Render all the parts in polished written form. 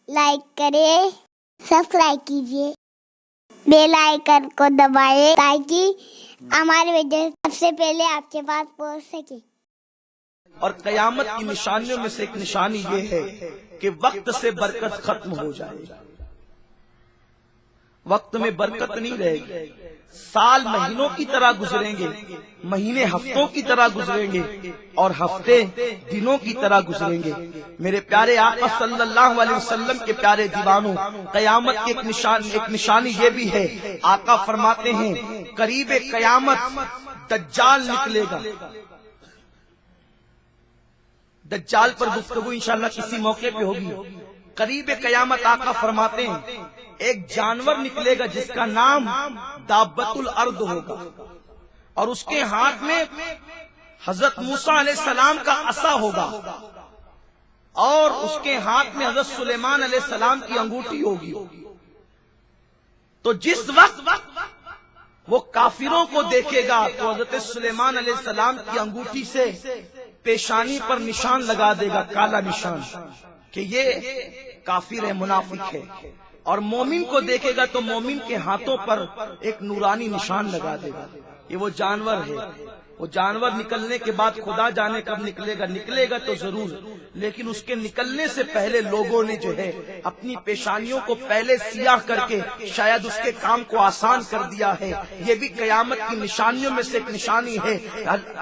Like کریں، subscribe کیجیے، bell icon کو دبائیں تاکہ ہماری ویڈیو سب سے پہلے آپ کے پاس پہنچ سکے۔ اور قیامت کی نشانیوں میں سے ایک نشانی یہ ہے کہ وقت سے برکت ختم ہو جائے گی، وقت میں برکت نہیں رہے گی، سال مہینوں کی طرح گزریں گے، مہینے ہفتوں کی طرح گزریں گے اور ہفتے دنوں کی طرح گزریں گے۔ میرے پیارے آقا صلی اللہ علیہ وسلم کے پیارے دیوانوں، قیامت کی ایک نشانی یہ بھی ہے، آقا فرماتے ہیں قریب قیامت دجال نکلے گا۔ دجال پر گفتگو انشاءاللہ کسی موقع پہ ہوگی۔ قریب قیامت آقا فرماتے ہیں ایک جانور نکلے گا جس کا نام دابت الارض ہوگا، اور اس کے ہاتھ میں حضرت موسیٰ علیہ السلام کا عصا ہوگا، اور اس کے ہاتھ میں حضرت سلیمان علیہ السلام کی انگوٹھی ہوگی۔ تو جس وقت وہ کافروں کو دیکھے گا تو حضرت سلیمان علیہ السلام کی انگوٹھی سے پیشانی پر نشان لگا دے گا، کالا نشان، کہ یہ کافر ہے، منافق ہے۔ اور مومن کو دیکھے گا تو مومن کے ہاتھوں پر ایک نورانی نشان لگا دے گا۔ یہ وہ جانور ہے، وہ جانور نکلنے کے بعد خدا جانے کب نکلے گا تو ضرور، لیکن اس کے نکلنے سے پہلے لوگوں نے جو ہے اپنی پیشانیوں کو پہلے سیاہ کر کے شاید اس کے کام کو آسان کر دیا ہے۔ یہ بھی قیامت کی نشانیوں میں سے ایک نشانی ہے۔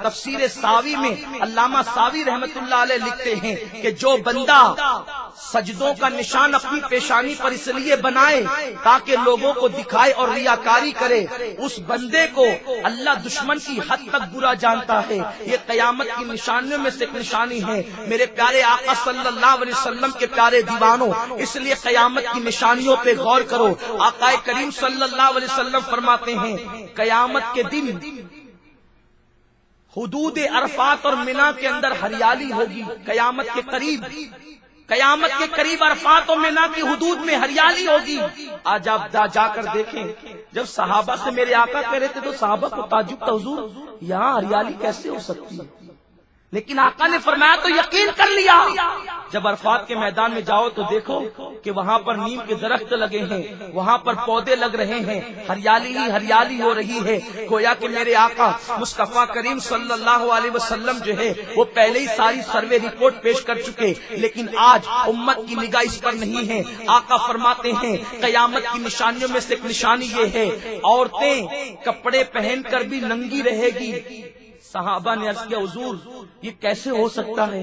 تفسیر ساوی میں علامہ ساوی رحمت اللہ علیہ لکھتے ہیں کہ جو بندہ سجدوں کا نشان اپنی پیشانی پر اس لیے بنائے تاکہ لوگوں کو دکھائے اور ریاکاری کرے، اس بندے کو اللہ دشمن کی حد تک برا جانتا ہے۔ یہ قیامت کی نشانیوں میں سے ایک نشانی ہے۔ میرے پیارے آقا صلی اللہ علیہ وسلم کے پیارے دیوانوں، اس لیے قیامت کی نشانیوں پہ غور کرو۔ آقا کریم صلی اللہ علیہ وسلم فرماتے ہیں قیامت کے دن حدود عرفات اور منا کے اندر ہریالی ہوگی۔ قیامت کے قریب عرفات و منا کی حدود میں ہریالی ہوگی۔ آج آپ جا کر دیکھیں، جب صحابہ سے میرے آقا کہہ رہے تھے تو صحابہ کو تعجب تھا، حضور یہاں ہریالی کیسے ہو سکتی ہے؟ لیکن آقا نے فرمایا تو یقین کر لیا۔ جب عرفات کے میدان میں جاؤ تو دیکھو کہ وہاں پر نیم کے درخت لگے ہیں، وہاں پر پودے لگ رہے ہیں، ہریالی ہی ہریالی ہو رہی ہے۔ گویا کہ میرے آقا مصطفیٰ کریم صلی اللہ علیہ وسلم جو ہے وہ پہلے ہی ساری سروے رپورٹ پیش کر چکے، لیکن آج امت کی نگاہ اس پر نہیں ہے۔ آقا فرماتے ہیں قیامت کی نشانیوں میں سے ایک نشانی یہ ہے، عورتیں کپڑے پہن کر بھی ننگی رہے گی۔ صحابہ نے عرض کیا حضور یہ کیسے ہو سکتا ہے؟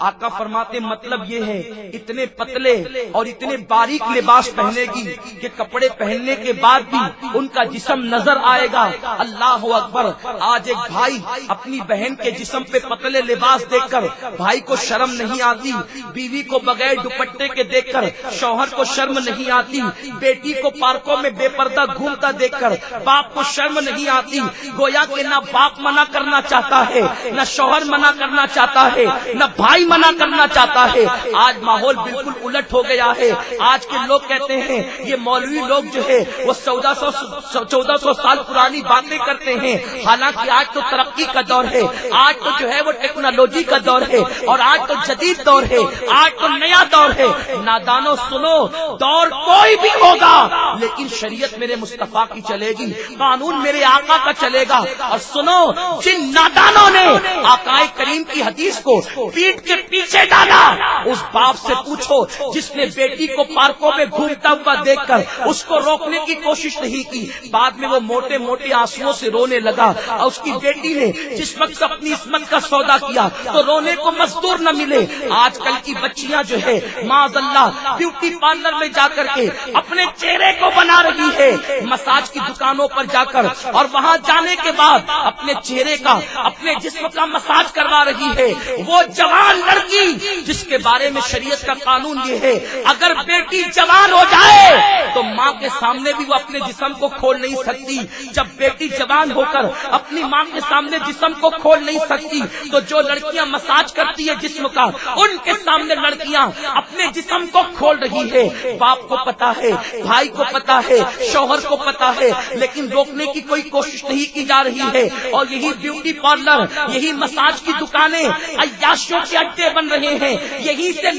آقا فرماتے مطلب یہ ہے اتنے پتلے اور اتنے باریک لباس پہنے گی کہ کپڑے پہننے کے بعد بھی ان کا جسم نظر آئے گا۔ اللہ اکبر! آج ایک بھائی اپنی بہن کے جسم پہ پتلے لباس دیکھ کر بھائی کو شرم نہیں آتی، بیوی کو بغیر دوپٹے کے دیکھ کر شوہر کو شرم نہیں آتی، بیٹی کو پارکوں میں بے پردہ گھومتا دیکھ کر باپ کو شرم نہیں آتی۔ گویا کہ نہ باپ منع کرنا چاہتا ہے، نہ شوہر منع کرنا چاہتا ہے، نہ بھائی منع کرنا چاہتا ہے۔ آج ماحول بالکل الٹ ہو گیا ہے۔ آج کے لوگ کہتے ہیں یہ مولوی لوگ جو ہے وہ 1400 سال پرانی باتیں کرتے ہیں، حالانکہ آج تو ترقی کا دور ہے، آج تو جو ہے وہ ٹیکنالوجی کا دور ہے، اور آج تو جدید دور ہے، آج تو نیا دور ہے۔ نادانو سنو، دور کوئی بھی ہوگا لیکن شریعت میرے مصطفیٰ کی چلے گی، قانون میرے آقا کا چلے گا۔ اور سنو، جن نادانوں نے آقا کریم کی حدیث کو پیٹ کے پیچھے ڈالا، اس باپ سے پوچھو جس نے بیٹی کو پارکوں میں گھومتا ہوا دیکھ کر اس کو روکنے کی کوشش نہیں کی، بعد میں وہ موٹے موٹے آنسوؤں سے رونے لگا، اور اس کی بیٹی نے جس وقت اپنی عصمت کا سودا کیا تو رونے کو مزدور نہ ملے۔ آج کل کی بچیاں جو ہے معاذ اللہ بیوٹی پارلر میں جا کر کے اپنے چہرے کو بنا رہی ہے، مساج کی دکانوں پر جا کر، اور وہاں جانے کے بعد اپنے چہرے کا، اپنے جسم کا مساج کروا رہی ہے۔ وہ جوان لڑکی جس کے بارے میں شریعت کا قانون یہ ہے اگر بیٹی جوان ہو جائے تو ماں کے سامنے بھی وہ اپنے جسم کو کھول نہیں سکتی، جب بیٹی جوان ہو کر اپنی ماں کے سامنے جسم کو کھول نہیں سکتی تو جو لڑکیاں مساج کرتی ہے جسم کا، ان کے سامنے لڑکیاں اپنے جسم کو کھول رہی ہے۔ باپ کو پتا ہے، بھائی کو پتا ہے، شوہر کو پتا ہے، لیکن روکنے کی کوئی کوشش نہیں کی جا رہی ہے۔ اور یہی بیوٹی پارلر، یہی مساج کی دکانیں عیاشیوں کے اڈے بن رہے ہیں، یہی سے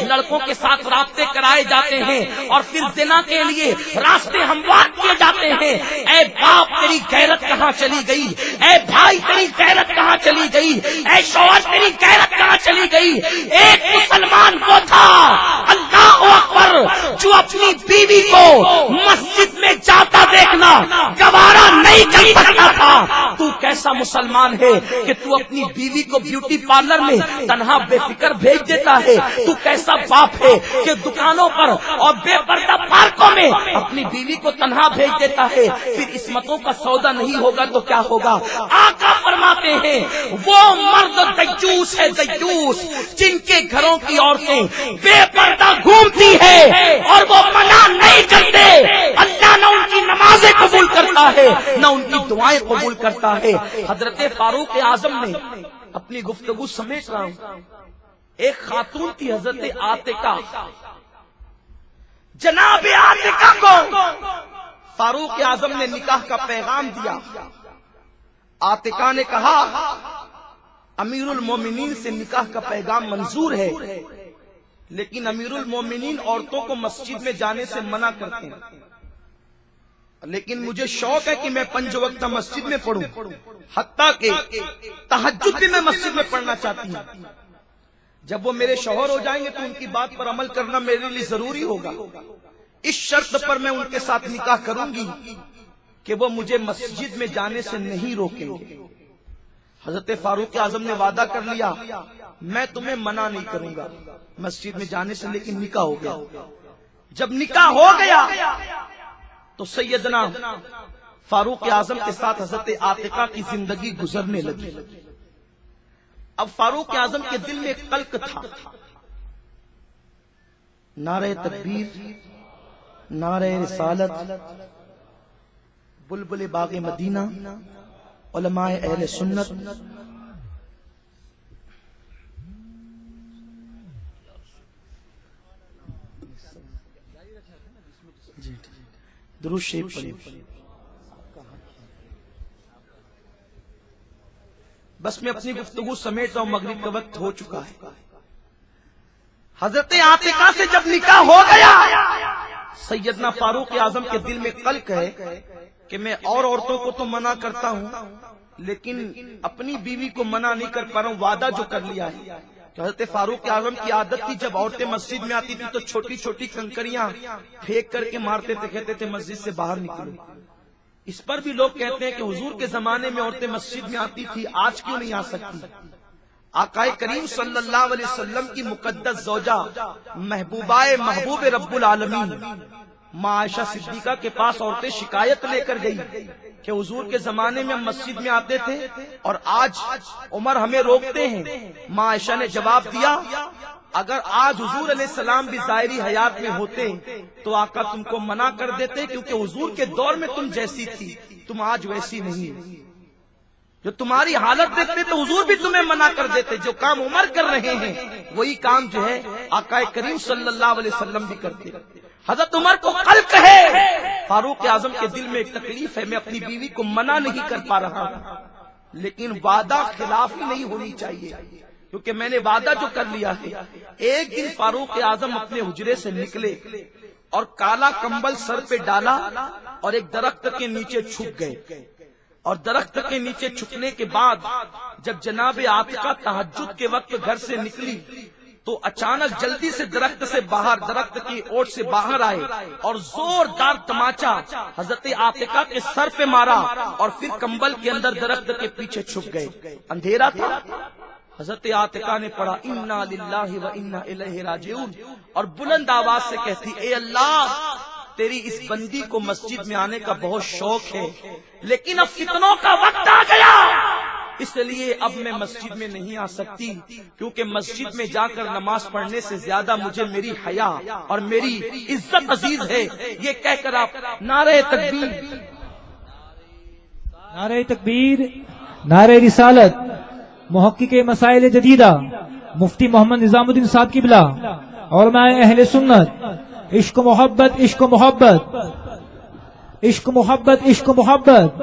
لڑکوں کے ساتھ رابطے کرائے جاتے ہیں اور پھر زنا کے لیے راستے ہموار کیے جاتے ہیں۔ اے باپ تیری غیرت کہاں چلی گئی؟ اے بھائی تیری غیرت کہاں چلی گئی؟ اے شوہر تیری غیرت کہاں چلی گئی؟ ایک مسلمان وہ تھا، اللہ اکبر، جو اپنی بیوی کو مسجد میں جاتا دیکھنا گوارا نہیں کر سکتا تھا۔ تو کیسا مسلمان ہے کہ تو اپنی بیوی کو بیوٹی پارلر میں تنہا بے فکر بھیج دیتا ہے؟ تو کیسا باپ ہے کہ دکانوں پر اور بے پردہ پارکوں میں اپنی بیوی کو تنہا بھیج دیتا ہے؟ پھر عصمتوں کا سودا نہیں ہوگا تو کیا ہوگا؟ آقا فرماتے ہیں وہ مرد دیوس ہے، دیوس، جن کے گھروں کی عورتیں بے پردہ گھومتی ہے اور وہ منع نہیں کرتے، اللہ نہ ان کی نمازیں قبول کرتا ہے نہ ان کی دعائیں قبول کرتا ہے۔ حضرت فاروق اعظم نے اپنی گفتگو سمیٹ رہا ہوں، ایک خاتون تھی حضرت عاتقہ، جناب عاتقہ کو فاروق اعظم نے نکاح کا پیغام دیا۔ عاتقہ نے کہا امیر المومنین سے نکاح کا پیغام منظور ہے، لیکن امیر المومنین عورتوں کو مسجد میں جانے سے منع کرتے ہیں، لیکن مجھے شوق ہے کہ میں 5 وقت مسجد میں پڑھوں، حتیٰ کہ تہجد بھی میں مسجد میں پڑھنا چاہتی ہوں۔ جب وہ میرے شوہر ہو جائیں گے تو ان کی بات پر عمل کرنا میرے لیے ضروری ہوگا، اس شرط پر میں ان کے ساتھ نکاح کروں گی کہ وہ مجھے مسجد میں جانے سے نہیں روکیں گے۔ حضرت فاروق اعظم نے وعدہ کر لیا میں تمہیں منع نہیں کروں گا مسجد میں جانے سے، لیکن نکاح ہو گیا۔ جب نکاح ہو گیا تو سیدنا فاروق اعظم کے ساتھ حضرت عاتقہ کی زندگی گزرنے لگی۔ اب فاروق اعظم کے دل میں ایک قلق تھا، نعرہ تکبیر، نعرہ رسالت، بلبل باغ مدینہ، علماء اہل سنت، درود شریف پڑھیں۔ بس میں اپنی گفتگو سمیٹ رہا ہوں، مغرب کا وقت ہو چکا ہے۔ حضرت عاتقہ سے جب نکاح ہو گیا، سیدنا فاروق اعظم کے دل میں قلق ہے کہ میں اور عورتوں کو تو منع کرتا ہوں لیکن اپنی بیوی کو منع نہیں کر پا رہا ہوں، وعدہ جو کر لیا ہے۔ تو حضرت فاروق اعظم کی عادت تھی جب عورتیں مسجد میں آتی تھی تو چھوٹی چھوٹی کنکریاں پھینک کر کے مارتے تھے، کہتے تھے مسجد سے باہر نکلو۔ اس پر بھی لوگ کہتے ہیں کہ حضور کے زمانے میں عورتیں مسجد میں آتی تھی، آج کیوں نہیں آ سکتی؟ آقا کریم صلی اللہ علیہ وسلم کی مقدس زوجہ محبوب رب العالمین ماں عائشہ صدیقہ کے پاس عورتیں شکایت لے کر گئی کہ حضور کے زمانے میں ہم مسجد میں آتے تھے اور آج عمر ہمیں روکتے ہیں۔ ماں عائشہ نے جواب دیا اگر آج حضور علیہ السلام بھی ظاہری حیات میں ہوتے تو آقا تم کو منع کر دیتے، کیونکہ حضور کے دور میں تم جیسی تھی تم آج ویسی نہیں، جو تمہاری حالت دیکھتے تو حضور بھی تمہیں منع کر دیتے۔ جو کام عمر کر رہے ہیں وہی کام جو ہے آقا کریم صلی اللہ علیہ وسلم بھی کرتے۔ حضرت عمر کو قلق ہے، فاروق اعظم کے دل میں ایک تکلیف ہے، میں اپنی بیوی کو منع نہیں کر پا رہا ہوں، لیکن وعدہ خلافی نہیں ہونی چاہیے، کیونکہ میں نے وعدہ جو کر لیا ہے۔ ایک دن فاروق اعظم اپنے حجرے سے نکلے اور کالا کمبل سر پہ ڈالا اور ایک درخت کے نیچے چھپ گئے، اور درخت کے نیچے چھپنے کے بعد جب جناب عاتقہ تہجد کے وقت گھر سے نکلی تو اچانک جلدی سے درخت کی اوٹ سے باہر آئے اور زوردار تماچا حضرت عاتقہ کے سر پہ مارا اور پھر کمبل کے اندر درخت کے پیچھے چھپ گئے۔ اندھیرا تھا، حضرت عاتقہ نے پڑھا انا للہ و انا الیہ راجعون اور بلند آواز سے کہتی اے اللہ تیری اس بندی کو مسجد میں آنے کا بہت شوق ہے، لیکن اب فتنوں کا وقت آ گیا، اس لیے اب میں مسجد میں نہیں آ سکتی، کیونکہ مسجد میں جا کر نماز پڑھنے سے زیادہ مجھے میری حیا اور میری عزت عزیز ہے۔ یہ کہہ کر آپ نعرہ تکبیر، نعرہ تکبیر، نعرہ رسالت، محقق مسائل جدیدہ مفتی محمد نظام الدین صاحب قبلہ، علماء اہل سنت، عشق و محبت، عشق و محبت، عشق و محبت، عشق و محبت،